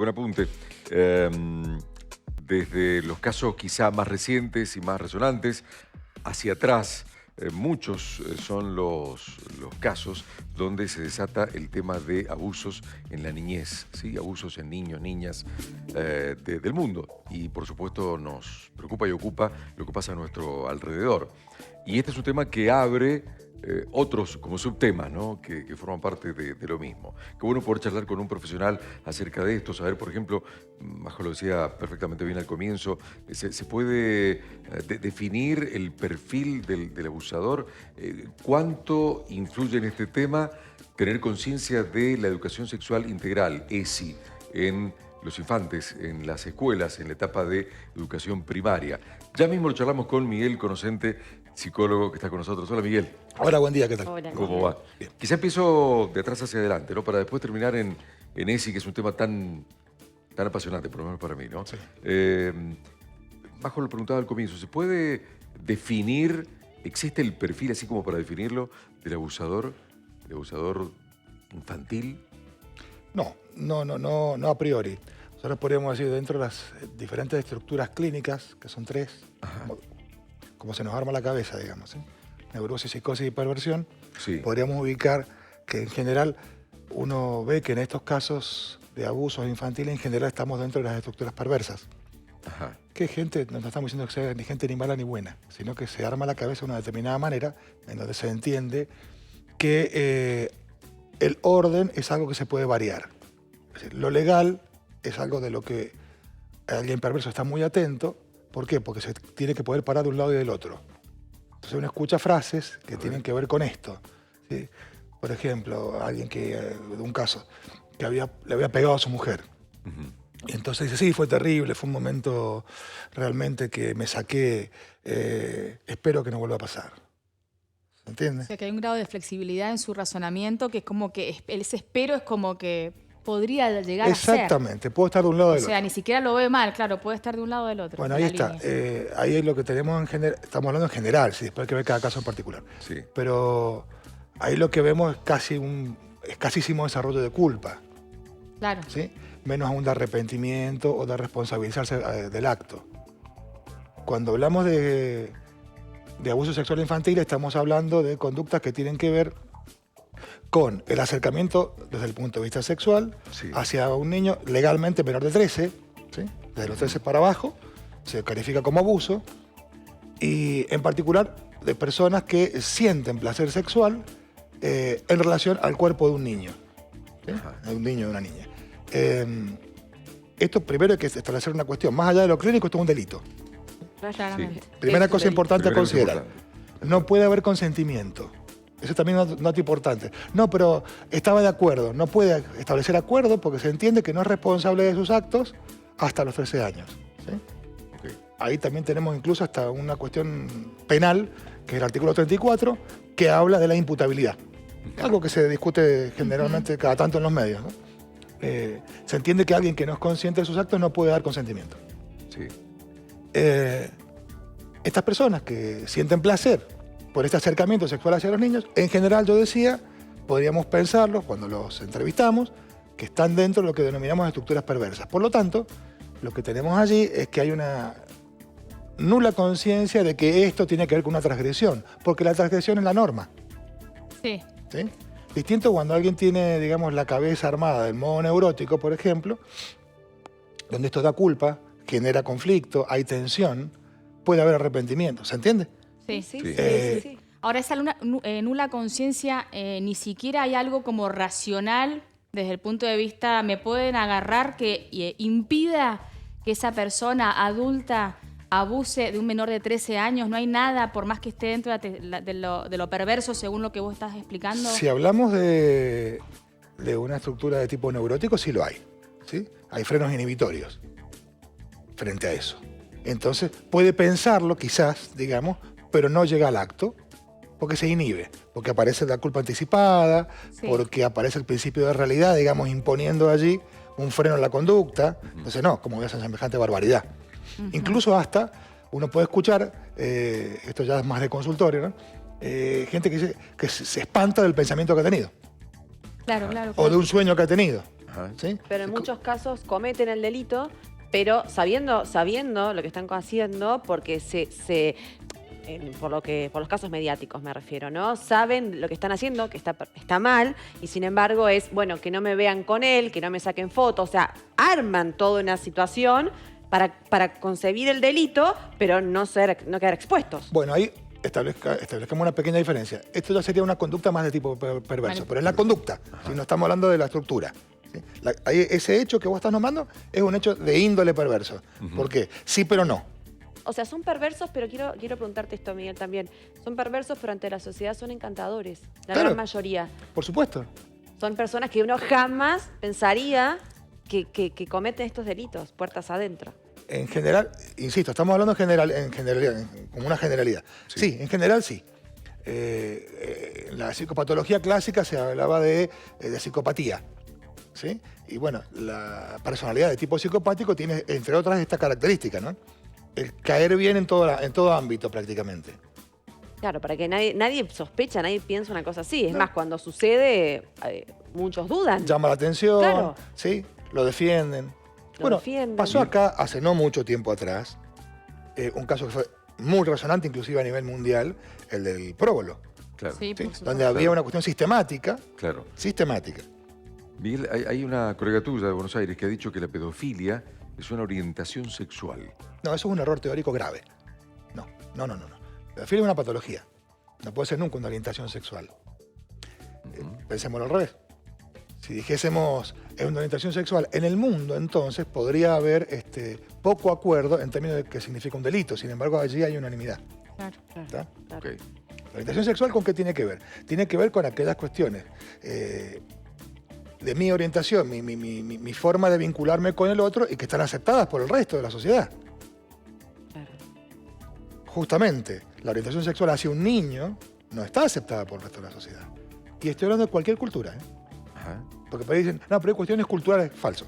buen apunte. Desde los casos quizá más recientes y más resonantes, hacia atrás, muchos son los casos donde se desata el tema de abusos en la niñez, ¿sí? Abusos en niños, niñas del mundo. Y por supuesto nos preocupa y ocupa lo que pasa a nuestro alrededor. Y este es un tema que abre otros como subtemas, ¿no? que forman parte de lo mismo. Qué bueno poder charlar con un profesional acerca de esto, saber, por ejemplo, Majo lo decía perfectamente bien al comienzo, se puede definir el perfil del abusador. ¿Cuánto influye en este tema tener conciencia de la educación sexual integral, ESI, en los infantes, en las escuelas, en la etapa de educación primaria? Ya mismo lo charlamos con Miguel Conocente, psicólogo que está con nosotros. Hola, Miguel. Hola, buen día, ¿qué tal? Hola. ¿Cómo va? Bien. Quizá empiezo de atrás hacia adelante, ¿no? Para después terminar en ESI, que es un tema tan apasionante, por lo menos para mí, ¿no? Sí. Majo lo preguntaba al comienzo, ¿se puede definir, existe el perfil, así como para definirlo, del abusador infantil? No a priori. Nosotros podríamos decir, dentro de las diferentes estructuras clínicas, que son tres, como se nos arma la cabeza, digamos, ¿sí? Neurosis, psicosis y perversión, Sí. podríamos ubicar que en general uno ve que en estos casos de abusos infantiles, en general estamos dentro de las estructuras perversas. Ajá. Que gente, no estamos diciendo que sea ni gente ni mala ni buena, sino que se arma la cabeza de una determinada manera en donde se entiende que el orden es algo que se puede variar. Es decir, lo legal es algo de lo que alguien perverso está muy atento. ¿Por qué? Porque se tiene que poder parar de un lado y del otro. Entonces uno escucha frases que tienen que ver con esto, ¿sí? Por ejemplo, alguien de un caso, que le había pegado a su mujer. Y entonces dice, sí, fue terrible, fue un momento realmente que me saqué, espero que no vuelva a pasar. ¿Se entiende? O sea, que hay un grado de flexibilidad en su razonamiento que es como que ese espero es como que podría llegar a ser. Exactamente, puedo estar de un lado O del sea, otro. ni siquiera lo ve mal, claro, puede estar de un lado o del otro. Bueno, de ahí la está. línea. Ahí es lo que tenemos en general, estamos hablando en general, si después hay que ver cada caso en particular. Sí. Pero ahí lo que vemos es escasísimo desarrollo de culpa, Claro. ¿sí? Menos aún de arrepentimiento o de responsabilizarse del acto. Cuando hablamos de abuso sexual infantil, estamos hablando de conductas que tienen que ver con el acercamiento desde el punto de vista sexual hacia un niño legalmente menor de 13, ¿sí? Desde los 13 para abajo, se califica como abuso, y en particular de personas que sienten placer sexual en relación al cuerpo de un niño, ¿sí? De un niño o de una niña. Esto primero hay que establecer una cuestión, más allá de lo clínico, esto es un delito. Claramente. Primera Es cosa un importante a Primera cosa considerar, importante. no puede haber consentimiento. Eso también es un dato importante. No, pero estaba de acuerdo. No puede establecer acuerdo porque se entiende que no es responsable de sus actos hasta los 13 años. ¿Sí? Okay. Ahí también tenemos incluso hasta una cuestión delito, que es el artículo 34, que habla de la imputabilidad. Algo que se discute generalmente cada tanto en los medios, ¿no? Se entiende que alguien que no es consciente de sus actos no puede dar consentimiento. Sí. Estas personas que sienten placer por este acercamiento sexual hacia los niños, en general, yo decía, podríamos pensarlos cuando los entrevistamos, que están dentro de lo que denominamos estructuras perversas. Por lo tanto, lo que tenemos allí es que hay una nula conciencia de que esto tiene que ver con una transgresión, porque la transgresión es la norma. Sí. ¿Sí? Distinto cuando alguien tiene, digamos, la cabeza armada del modo neurótico, por ejemplo, donde esto da culpa, genera conflicto, hay tensión, puede haber arrepentimiento, ¿se entiende? Sí. Sí. Ahora, esa nula conciencia, ni siquiera hay algo como racional desde el punto de vista, me pueden agarrar que impida que esa persona adulta abuse de un menor de 13 años. No hay nada, por más que esté dentro de lo perverso, según lo que vos estás explicando. Si hablamos de una estructura de tipo neurótico, sí lo hay, ¿sí? Hay frenos inhibitorios frente a eso. Entonces, puede pensarlo quizás, digamos, pero no llega al acto porque se inhibe, porque aparece la culpa anticipada, Sí. porque aparece el principio de realidad, digamos, imponiendo allí un freno en la conducta. Entonces, no, como voy a hacer semejante barbaridad. Incluso hasta, uno puede escuchar, esto ya es más de consultorio, ¿no? Gente que dice que se espanta del pensamiento que ha tenido, Claro. o de un sueño que ha tenido. Ajá. ¿sí? Pero en muchos casos cometen el delito, pero sabiendo lo que están haciendo, porque por los casos mediáticos me refiero, ¿no? Saben lo que están haciendo, que está mal, y sin embargo es, bueno, que no me vean con él, que no me saquen fotos, o sea, arman toda una situación para concebir el delito, pero no quedar expuestos. Bueno, ahí establezcamos una pequeña diferencia. Esto ya sería una conducta más de tipo perverso, pero es la conducta, si no estamos hablando de la estructura. ¿Sí? Ese hecho que vos estás nombrando es un hecho de índole perverso. ¿Por qué? Sí, pero no. O sea, son perversos, pero quiero preguntarte esto, Miguel, también. Son perversos, pero ante la sociedad son encantadores. La Claro. gran mayoría. Por supuesto. Son personas que uno jamás pensaría que cometen estos delitos, puertas adentro. En general, insisto, estamos hablando como una generalidad. Sí, en general sí. En la psicopatología clásica se hablaba de psicopatía. ¿Sí? Y bueno, la personalidad de tipo psicopático tiene, entre otras, esta característica, ¿no? El caer bien en todo ámbito prácticamente. Claro, para que nadie sospecha, nadie piensa una cosa así. Es más, cuando sucede, muchos dudan. Llama la atención, Claro. ¿sí? Lo defienden. Lo defienden. Pasó acá hace no mucho tiempo atrás, un caso que fue muy resonante, inclusive a nivel mundial, el del próbolo, Claro. Sí, ¿sí? por supuesto. Donde había una cuestión sistemática, Claro. sistemática. Miguel, hay una colega tuya de Buenos Aires que ha dicho que la pedofilia es una orientación sexual. No, eso es un error teórico grave. No. La pedofilia es una patología. No puede ser nunca una orientación sexual. Pensémoslo al revés. Si dijésemos es una orientación sexual, en el mundo entonces podría haber poco acuerdo en términos de qué significa un delito. Sin embargo, allí hay unanimidad. Claro. ¿Está? Claro. Ok. La orientación sexual, ¿con qué tiene que ver? Tiene que ver con aquellas cuestiones de mi orientación, mi forma de vincularme con el otro y que están aceptadas por el resto de la sociedad. Claro. Justamente, la orientación sexual hacia un niño no está aceptada por el resto de la sociedad. Y estoy hablando de cualquier cultura, ¿eh? Ajá. Porque por ahí dicen, no, pero hay cuestiones culturales. Falso.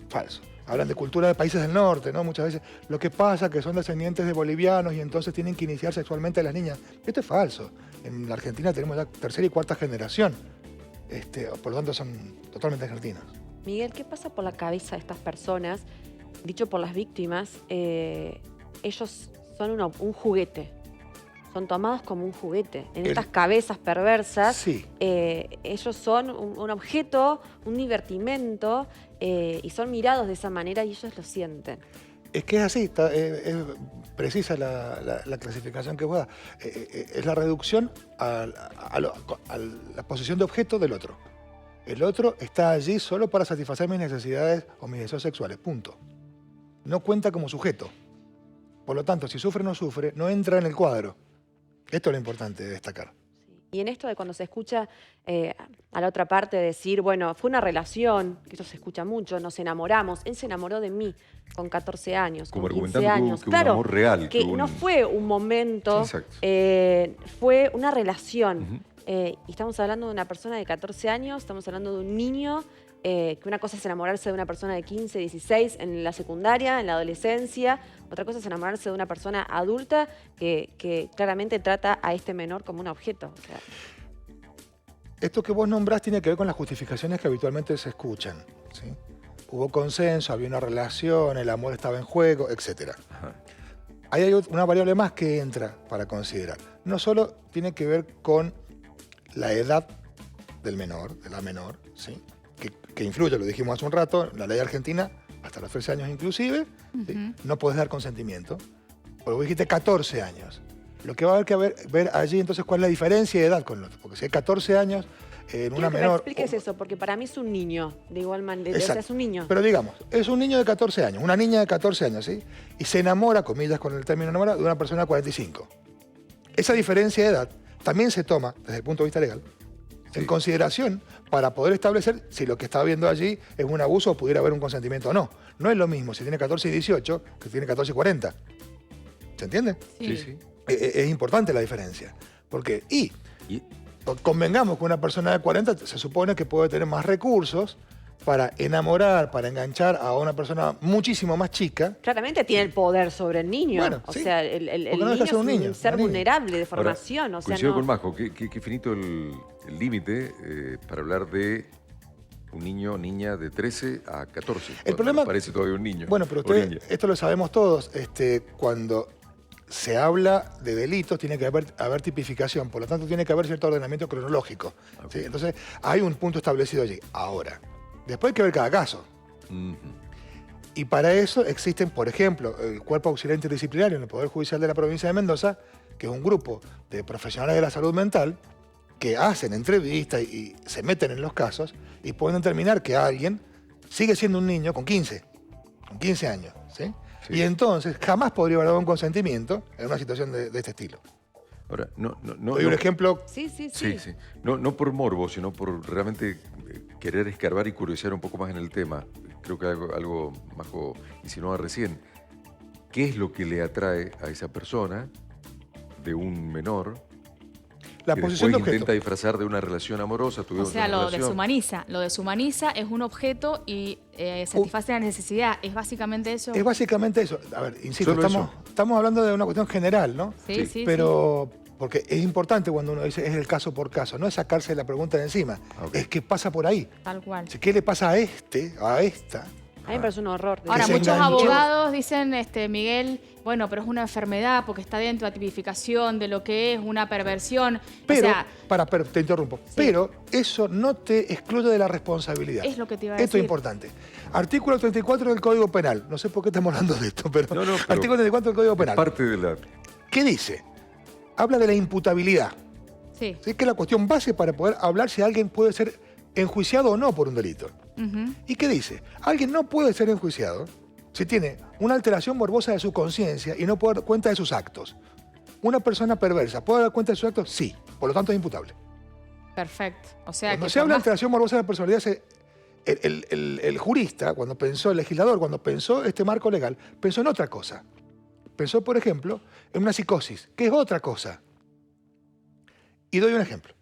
Falso. Hablan de cultura de países del norte, ¿no? Muchas veces. Lo que pasa es que son descendientes de bolivianos y entonces tienen que iniciar sexualmente a las niñas. Esto es falso. En la Argentina tenemos ya tercera y cuarta generación. Por lo tanto, son totalmente argentinos. Miguel, ¿qué pasa por la cabeza de estas personas? Dicho por las víctimas, ellos son un juguete. Son tomados como un juguete. En estas cabezas perversas, Sí. ellos son un objeto, un divertimento, y son mirados de esa manera y ellos lo sienten. Es que es así, es precisa la clasificación que vos das. Es la reducción a la posición de objeto del otro. El otro está allí solo para satisfacer mis necesidades o mis deseos sexuales, punto. No cuenta como sujeto. Por lo tanto, si sufre o no sufre, no entra en el cuadro. Esto es lo importante de destacar. Y en esto de cuando se escucha a la otra parte decir, bueno, fue una relación, que eso se escucha mucho, nos enamoramos, él se enamoró de mí con 14 años, Como con 15 argumentando años. que un Claro, amor real, que que un- no fue un momento, Exacto. fue una relación. Ujú. Y estamos hablando de una persona de 14 años, estamos hablando de un niño, que una cosa es enamorarse de una persona de 15, 16 en la secundaria, en la adolescencia, otra cosa es enamorarse de una persona adulta que claramente trata a este menor como un objeto. O sea, Esto que vos nombrás tiene que ver con las justificaciones que habitualmente se escuchan, ¿sí? Hubo consenso, había una relación, el amor estaba en juego, etc. Ajá. Ahí hay una variable más que entra para considerar. No solo tiene que ver con la edad del menor, de la menor, ¿sí? que influye, lo dijimos hace un rato, la ley argentina, hasta los 13 años inclusive, ¿sí? No podés dar consentimiento. Porque vos dijiste 14 años. Lo que va a haber que ver allí entonces cuál es la diferencia de edad con el otro. Porque si hay 14 años en una quiero que me menor... expliques eso, porque para mí es un niño, de igual manera, o sea, Exacto. es un niño. Pero digamos, es un niño de 14 años, una niña de 14 años, ¿sí? Y se enamora, comillas con el término enamora, de una persona de 45. Esa diferencia de edad también se toma, desde el punto de vista legal, en consideración para poder establecer si lo que está viendo allí es un abuso o pudiera haber un consentimiento o no. No es lo mismo si tiene 14 y 18 que si tiene 14 y 40. ¿Se entiende? Sí, sí. Es importante la diferencia. Porque, Y- convengamos que una persona de 40 se supone que puede tener más recursos para enamorar, para enganchar a una persona muchísimo más chica. Claramente tiene el poder sobre el niño. Bueno, o sí. sea, el Porque no niño deja de es ser un un niño, ser una niña. vulnerable de Ahora, formación. O sea, coincido no... con Majo, qué finito el límite para hablar de un niño o niña de 13 a 14. El problema... No parece todavía un niño. Bueno, pero o niña. esto lo sabemos todos. Cuando se habla de delitos, tiene que haber tipificación. Por lo tanto, tiene que haber cierto ordenamiento cronológico. ¿Sí? Entonces, hay un punto establecido allí. Ahora, después hay que ver cada caso. Y para eso existen, por ejemplo, el Cuerpo Auxiliar Interdisciplinario en el Poder Judicial de la Provincia de Mendoza, que es un grupo de profesionales de la salud mental que hacen entrevistas y se meten en los casos y pueden determinar que alguien sigue siendo un niño con 15 años. ¿Sí? Sí. Y entonces jamás podría haber dado un consentimiento en una situación de este estilo. Ahora, Doy un ejemplo. Sí. Sí. No por morbo, sino por realmente querer escarbar y curiosear un poco más en el tema. Creo que algo Majo insinuaba recién. ¿Qué es lo que le atrae a esa persona de un menor La que posición de después objeto. intenta disfrazar de una relación amorosa? O sea, lo deshumaniza. Lo deshumaniza, es un objeto y satisface la necesidad. Es básicamente eso. Es básicamente eso. A ver, insisto, Solo estamos hablando de una cuestión general, ¿no? Sí. Pero, porque es importante cuando uno dice es el caso por caso, no es sacarse la pregunta de encima, es que pasa por ahí. Tal cual. ¿Qué le pasa a esta? A mí me parece un horror. Ahora, se muchos enganchó. abogados dicen, Miguel, bueno, pero es una enfermedad porque está dentro de la tipificación de lo que es una perversión. Pero, o sea, pero te interrumpo, pero eso no te excluye de la responsabilidad. Es lo que te iba a Esto decir. es importante. Artículo 34 del Código Penal. No sé por qué estamos hablando de esto, pero, pero artículo 34 del Código Penal. Parte de la... ¿Qué dice? Habla de la imputabilidad. sí. ¿Sí? Que es la cuestión base para poder hablar si alguien puede ser enjuiciado o no por un delito. Ujú. ¿Y qué dice? Alguien no puede ser enjuiciado si tiene una alteración morbosa de su conciencia y no puede dar cuenta de sus actos. Una persona perversa, ¿puede dar cuenta de sus actos? Sí. Por lo tanto, es imputable. Perfecto. O sea, Cuando que se habla de por más- alteración morbosa de la personalidad, el jurista, cuando pensó, el legislador, cuando pensó este marco legal, pensó en otra cosa. Pensó, por ejemplo, en una psicosis, que es otra cosa. Y doy un ejemplo.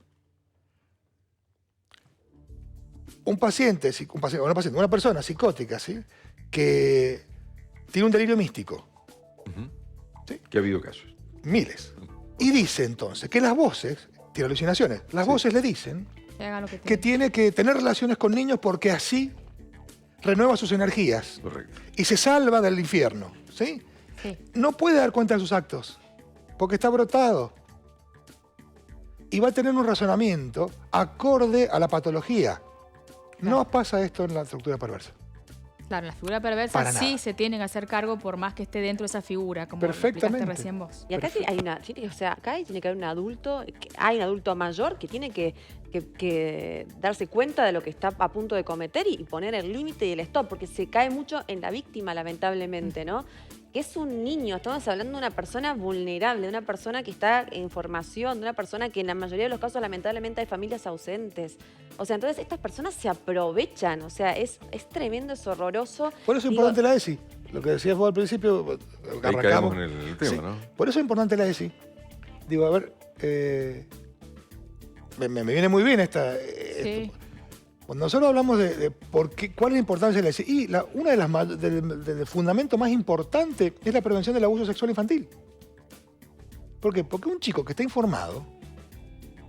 Una persona psicótica, ¿sí? Que tiene un delirio místico, Que ha habido casos. miles. Y dice entonces que las voces, tiene alucinaciones, las voces le dicen que haga lo que que tiene que tener relaciones con niños porque así renueva sus energías Correcto. y se salva del infierno, ¿sí? Sí. No puede dar cuenta de sus actos porque está brotado. Y va a tener un razonamiento acorde a la patología. No pasa esto en la estructura perversa. Claro, la figura perversa Para sí nada. se tiene que hacer cargo por más que esté dentro de esa figura, como lo explicaste Perfectamente. recién vos. Y acá hay acá tiene que haber un adulto, hay un adulto mayor que tiene que darse cuenta de lo que está a punto de cometer y poner el límite y el stop, porque se cae mucho en la víctima, lamentablemente, ¿no? Que es un niño, estamos hablando de una persona vulnerable, de una persona que está en formación, de una persona que en la mayoría de los casos lamentablemente hay familias ausentes. O sea, entonces estas personas se aprovechan, o sea, es tremendo, es horroroso. Por eso es Digo, importante la ESI. Lo que decías vos al principio, Ahí caemos en el tema, Sí, ¿no? Por eso es importante la ESI. Digo, a ver, me viene muy bien esta... Sí. Cuando nosotros hablamos de cuál es la importancia de la ESI, y una de las del fundamento más importante es la prevención del abuso sexual infantil. ¿Por qué? Porque un chico que está informado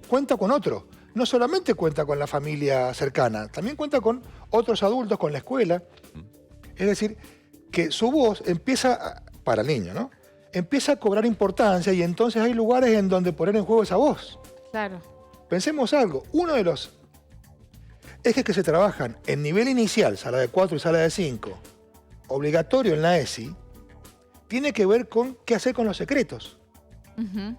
cuenta con otro. No solamente cuenta con la familia cercana, también cuenta con otros adultos, con la escuela. Es decir, que su voz empieza, para el niño, ¿no? Empieza a cobrar importancia y entonces hay lugares en donde poner en juego esa voz. Claro. Pensemos algo, uno de los ejes que se trabajan en nivel inicial, sala de 4 y sala de 5, obligatorio en la ESI, tiene que ver con qué hacer con los secretos. Ujú.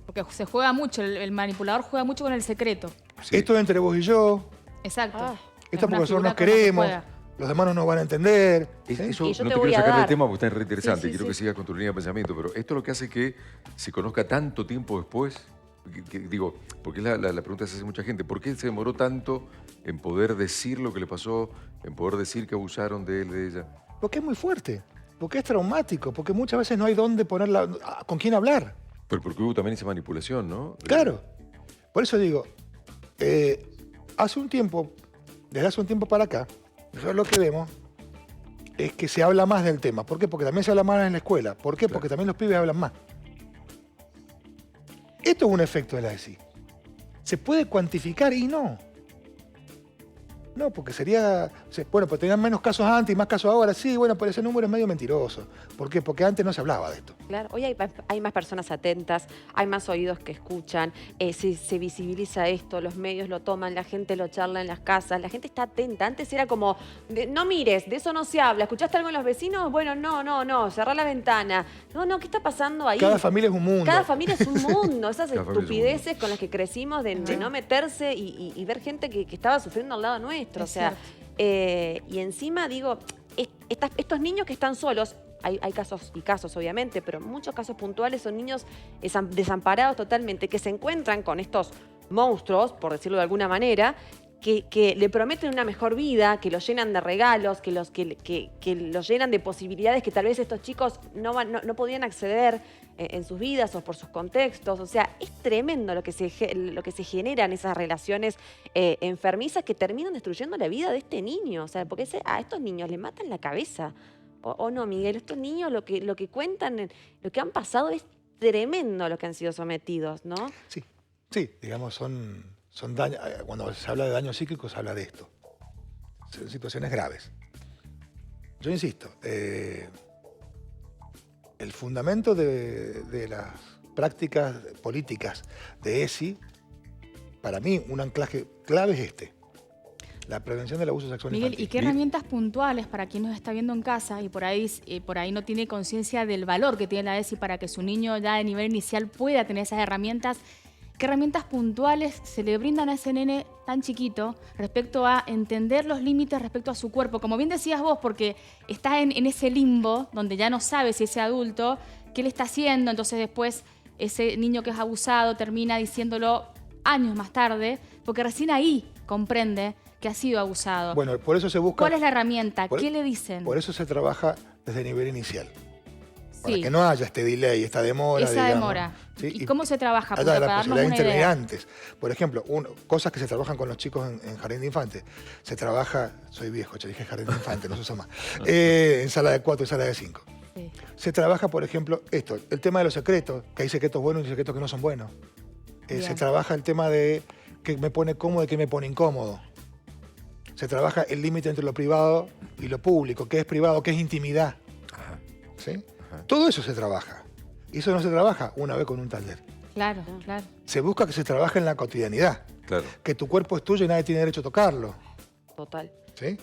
Porque se juega mucho, el manipulador juega mucho con el secreto. Sí. Esto es entre vos y yo, Exacto. Ah. Es esto una porque nosotros figura nos con la que queremos, juega. los demás no nos van a entender. ¿sí? Eso Y yo no te te voy quiero a sacar dar. de tema porque está re interesante. Sí, sí, Quiero sí. que sigas con tu línea de pensamiento, pero esto es lo que hace que se conozca tanto tiempo después. Digo, porque es la pregunta que se hace mucha gente. ¿Por qué se demoró tanto en poder decir lo que le pasó, en poder decir que abusaron de él, de ella? Porque es muy fuerte, porque es traumático, porque muchas veces no hay dónde ponerla, con quién hablar. Pero porque hubo también esa manipulación, ¿no? Claro. Por eso digo, desde hace un tiempo para acá, nosotros lo que vemos es que se habla más del tema. ¿Por qué? Porque también se habla más en la escuela. ¿Por qué? Claro. Porque también los pibes hablan más. Esto es un efecto de la ESI. ¿Se puede cuantificar? Y no. No, porque sería... Bueno, pues tenían menos casos antes y más casos ahora. Sí, bueno, pero ese número es medio mentiroso. ¿Por qué? Porque antes no se hablaba de esto. Claro, hoy hay más personas atentas, hay más oídos que escuchan, se visibiliza esto, los medios lo toman, la gente lo charla en las casas, la gente está atenta. Antes era como, no mires, de eso no se habla. ¿Escuchaste algo en los vecinos? Bueno, no, cerrá la ventana. No, ¿qué está pasando ahí? Cada familia es un mundo. Cada familia es un mundo. Esas Cada familia es un estupideces mundo. con las que crecimos de no meterse y ver gente que estaba sufriendo al lado nuestro. Es O sea, cierto. y encima digo, estos niños que están solos, hay casos y casos obviamente, pero muchos casos puntuales son niños desamparados totalmente, que se encuentran con estos monstruos, por decirlo de alguna manera, que le prometen una mejor vida, que los llenan de regalos, que los llenan de posibilidades que tal vez estos chicos no podían acceder en sus vidas o por sus contextos. O sea, es tremendo lo que se genera en esas relaciones enfermizas que terminan destruyendo la vida de este niño. O sea, porque a estos niños le matan la cabeza. ¿O no, Miguel? Estos niños lo que cuentan, lo que han pasado es tremendo lo que han sido sometidos, ¿no? Sí, digamos, son daños. Cuando se habla de daños psíquicos, se habla de esto. Son situaciones graves. Yo insisto, el fundamento de las prácticas políticas de ESI, para mí, un anclaje clave es este. La prevención del abuso sexual Miguel, infantil. ¿y qué herramientas puntuales para quien nos está viendo en casa y por ahí no tiene conciencia del valor que tiene la ESI para que su niño ya de nivel inicial pueda tener esas herramientas? ¿Qué herramientas puntuales se le brindan a ese nene tan chiquito respecto a entender los límites respecto a su cuerpo? Como bien decías vos, porque está en ese limbo donde ya no sabe si ese adulto, qué le está haciendo, entonces después ese niño que es abusado termina diciéndolo años más tarde, porque recién ahí comprende que ha sido abusado. Bueno, por eso se busca... ¿Cuál es la herramienta? por- ¿Qué le dicen? Por eso se trabaja desde el nivel inicial. Para Sí. que no haya este delay, esta demora. Esa digamos. demora. ¿Sí? ¿Y cómo se trabaja? Haya Porque la para darnos posibilidad de una intervenir idea. antes. Por ejemplo, cosas que se trabajan con los chicos en jardín de infantes. Se trabaja, soy viejo, ya dije jardín de infantes, no se usa más. En sala de 4 y sala de 5. Sí. Se trabaja, por ejemplo, el tema de los secretos, que hay secretos buenos y secretos que no son buenos. Se Bien. trabaja el tema de qué me pone cómodo y qué me pone incómodo. Se trabaja el límite entre lo privado y lo público, qué es privado, qué es intimidad. Ajá. ¿Sí? Ajá. Todo eso se trabaja. Y eso no se trabaja una vez con un taller. Claro, claro. Se busca que se trabaje en la cotidianidad. Claro. Que tu cuerpo es tuyo y nadie tiene derecho a tocarlo. Total. ¿Sí?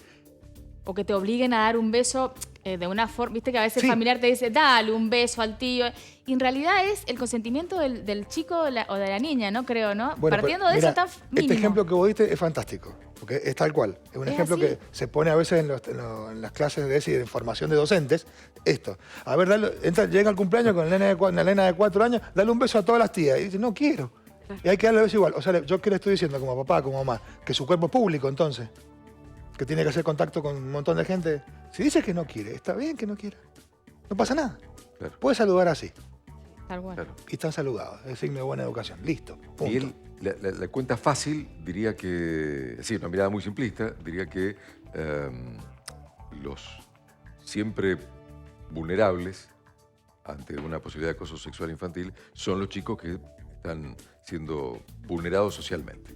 O que te obliguen a dar un beso de una forma, viste que a veces Sí. el familiar te dice, dale un beso al tío. Y en realidad es el consentimiento del chico o de la niña, ¿no? Creo, ¿no? Bueno, Partiendo pero, de mira, eso tan mínimo. Este ejemplo que vos diste es fantástico, porque es tal cual. Es un ¿Es ejemplo así? que se pone a veces en las clases de ESI de formación de docentes. Esto. A ver, llega el cumpleaños con la nena de 4 años, dale un beso a todas las tías. Y dice, no quiero. Y hay que darle beso igual. O sea, yo que le estoy diciendo como papá, como mamá, que su cuerpo es público entonces, que tiene que hacer contacto con un montón de gente. Si dice que no quiere, está bien que no quiera. No pasa nada. Claro. Puede saludar así. Tal cual. Claro. Y están saludados. Es signo de buena educación. Listo. Punto. Miguel, la cuenta fácil diría que, sí, una mirada muy simplista, diría que los siempre vulnerables ante una posibilidad de acoso sexual infantil son los chicos que están siendo vulnerados socialmente,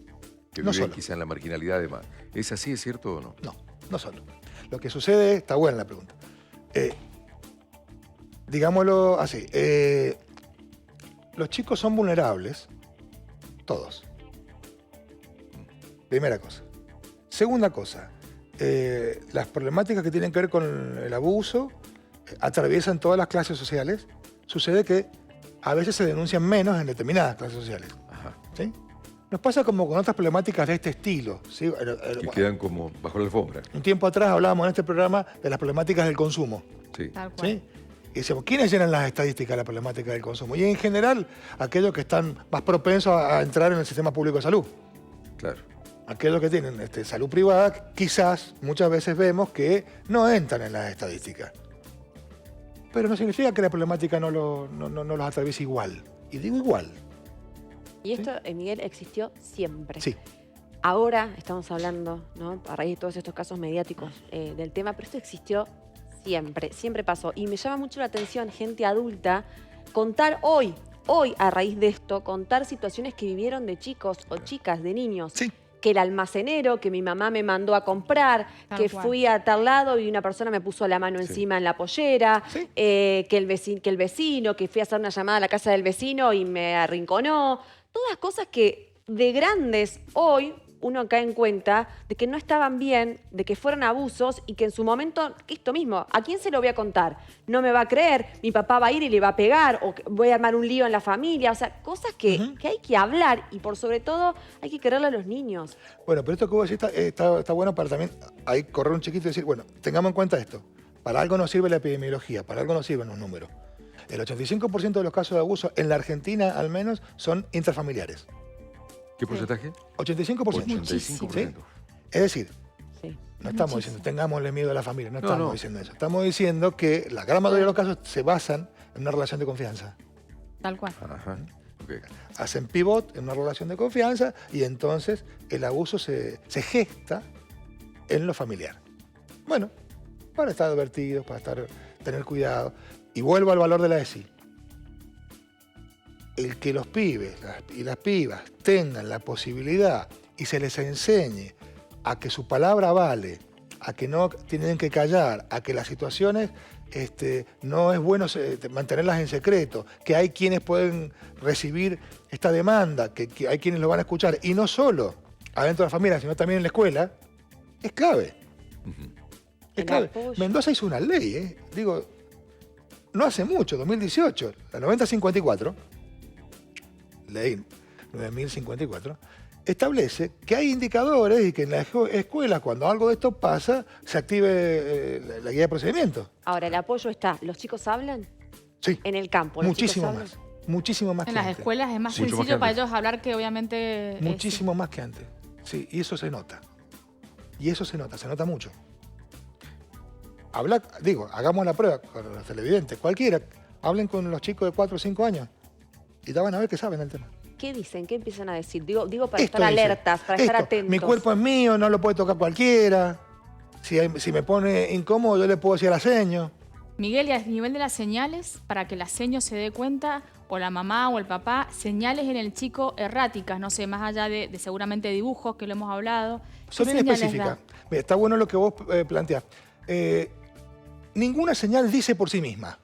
que No viven solo. quizá en la marginalidad además. ¿Es así, es cierto o no? No, no solo. Lo que sucede, está buena la pregunta. Digámoslo así, los chicos son vulnerables, todos. Primera cosa. Segunda cosa, las problemáticas que tienen que ver con el abuso atraviesan todas las clases sociales. Sucede que a veces se denuncian menos en determinadas clases sociales. Ajá. ¿Sí? Nos pasa como con otras problemáticas de este estilo. ¿Sí? Que quedan como bajo la alfombra. Un tiempo atrás hablábamos en este programa de las problemáticas del consumo. Sí. Tal cual. ¿Sí? Y decíamos, ¿quiénes llenan las estadísticas de la problemática del consumo? Y en general, aquellos que están más propensos a entrar en el sistema público de salud. Claro. Aquellos que tienen salud privada, quizás muchas veces vemos que no entran en las estadísticas. Pero no significa que la problemática no los atraviese igual. Y digo igual. Y esto, Miguel, existió siempre. Sí. Ahora estamos hablando, ¿no? A raíz de todos estos casos mediáticos del tema, pero esto existió siempre, siempre pasó. Y me llama mucho la atención, gente adulta, contar hoy, a raíz de esto, contar situaciones que vivieron de chicos o chicas, de niños, Sí. que el almacenero, que mi mamá me mandó a comprar, Tal que cual. fui a tal lado y una persona me puso la mano encima en la pollera, Sí. que el vecino, que fui a hacer una llamada a la casa del vecino y me arrinconó. Todas cosas que de grandes hoy uno cae en cuenta de que no estaban bien, de que fueron abusos y que en su momento, esto mismo, ¿a quién se lo voy a contar? No me va a creer, mi papá va a ir y le va a pegar, o voy a armar un lío en la familia. O sea, cosas que hay que hablar y por sobre todo hay que quererle a los niños. Bueno, pero esto que vos decís está bueno para también ahí correr un chiquito y decir, bueno, tengamos en cuenta esto. Para algo nos sirve la epidemiología, para algo nos sirven los números. El 85% de los casos de abuso, en la Argentina al menos, son intrafamiliares. ¿Qué porcentaje? 85%. 85%. ¿Sí? Es decir, Sí. no estamos diciendo tengámosle miedo a la familia, no No, estamos no. diciendo eso. Estamos diciendo que la gran mayoría de los casos se basan en una relación de confianza. Tal cual. Ajá. Ok. Hacen pivot en una relación de confianza y entonces el abuso se gesta en lo familiar. Bueno, para estar advertidos, para tener cuidado. Y vuelvo al valor de la ESI. El que los pibes y las pibas tengan la posibilidad y se les enseñe a que su palabra vale, a que no tienen que callar, a que las situaciones no es bueno mantenerlas en secreto, que hay quienes pueden recibir esta demanda, que hay quienes lo van a escuchar, y no solo adentro de la familia, sino también en la escuela, es clave. Es El clave. apoyo. Mendoza hizo una ley, digo, no hace mucho, 2018, la 9054, ley 9054, establece que hay indicadores y que en las escuelas, cuando algo de esto pasa, se active la guía de procedimiento. Ahora, el apoyo está. ¿Los chicos hablan? Sí, En el campo. ¿los muchísimo chicos más. hablan? Muchísimo más En que las antes. escuelas es más Mucho más que sencillo para antes. ellos hablar que obviamente... Muchísimo más que antes. Sí, y eso se nota. Y eso se nota mucho. Hagamos la prueba con los televidentes, cualquiera, hablen con los chicos de 4 o 5 años y ya van a ver que saben el tema. ¿Qué dicen? ¿Qué empiezan a decir? Digo para Esto estar dice, alertas, para estar esto, atentos. mi cuerpo es mío, no lo puede tocar cualquiera. Si me pone incómodo, yo le puedo decir a la seño. Miguel, y a nivel de las señales, para que la seño se dé cuenta, o la mamá o el papá, señales en el chico erráticas, no sé, más allá de seguramente dibujos que lo hemos hablado. Son ¿Qué señales inespecíficas. da? Mira, está bueno lo que vos planteás. Ninguna señal dice por sí misma.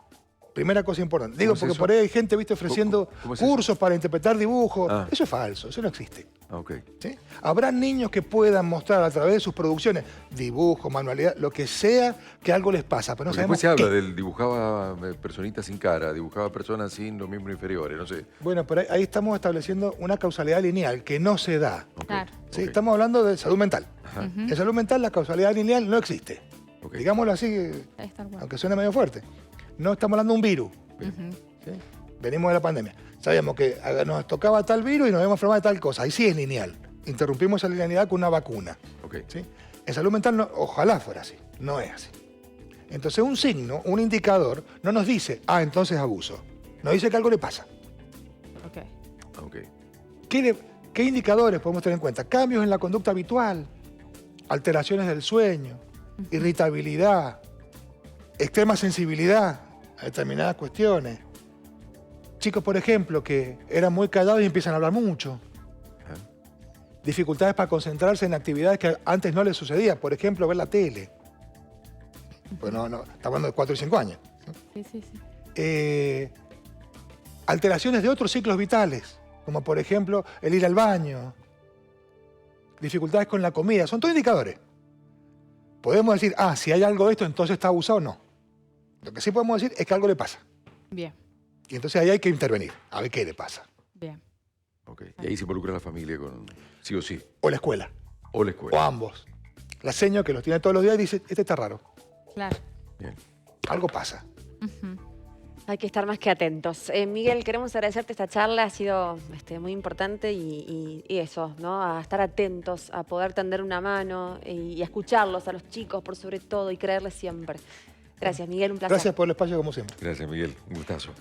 Primera cosa importante. Digo, ¿Cómo es porque eso? por ahí hay gente, viste, ofreciendo ¿Cómo es cursos eso? para interpretar dibujos. Ah. Eso es falso, eso no existe. Ah, ok. ¿Sí? Habrá niños que puedan mostrar a través de sus producciones, dibujo, manualidad, lo que sea, que algo les pasa, pero no Porque sabemos después se habla qué. del dibujaba personitas sin cara, dibujaba personas sin los miembros inferiores, no sé. Bueno, pero ahí estamos estableciendo una causalidad lineal que no se da. Ok, Claro. ¿Sí? ok. Estamos hablando de salud mental. Ajá. En salud mental la causalidad lineal no existe. Ok. Digámoslo así, Es tal cual. aunque suene medio fuerte. No estamos hablando de un virus. ¿Sí? Venimos de la pandemia. Sabíamos que nos tocaba tal virus y nos habíamos enfermado de tal cosa. Ahí sí es lineal. Interrumpimos esa linealidad con una vacuna. Ok. ¿Sí? En salud mental, ojalá fuera así. No es así. Entonces, un signo, un indicador, no nos dice, entonces abuso. Nos dice que algo le pasa. Ok. Ok. ¿Qué indicadores podemos tener en cuenta? Cambios en la conducta habitual, alteraciones del sueño, irritabilidad, extrema sensibilidad a determinadas cuestiones. Chicos, por ejemplo, que eran muy callados y empiezan a hablar mucho. Ajá. Dificultades para concentrarse en actividades que antes no les sucedía. Por ejemplo, ver la tele. Pues no, estamos hablando de 4 y 5 años. Sí, sí, sí. Alteraciones de otros ciclos vitales, como por ejemplo el ir al baño, dificultades con la comida, son todos indicadores. Podemos decir, si hay algo de esto, entonces está abusado, no. Lo que sí podemos decir es que algo le pasa. Bien, Y entonces ahí hay que intervenir, a ver qué le pasa. bien. Ok. Y ahí se involucra la familia con sí o sí. O la escuela, O la o escuela. ambos. La seño que los tiene todos los días dice, este está raro, Claro. Bien. algo pasa. Ujú. Hay que estar más que atentos. Miguel, queremos agradecerte esta charla, ha sido muy importante y eso, ¿no? A estar atentos, a poder tender una mano y a escucharlos a los chicos por sobre todo y creerles siempre. Gracias, Miguel, un placer. Gracias por el espacio como siempre. Gracias, Miguel. Un gustazo.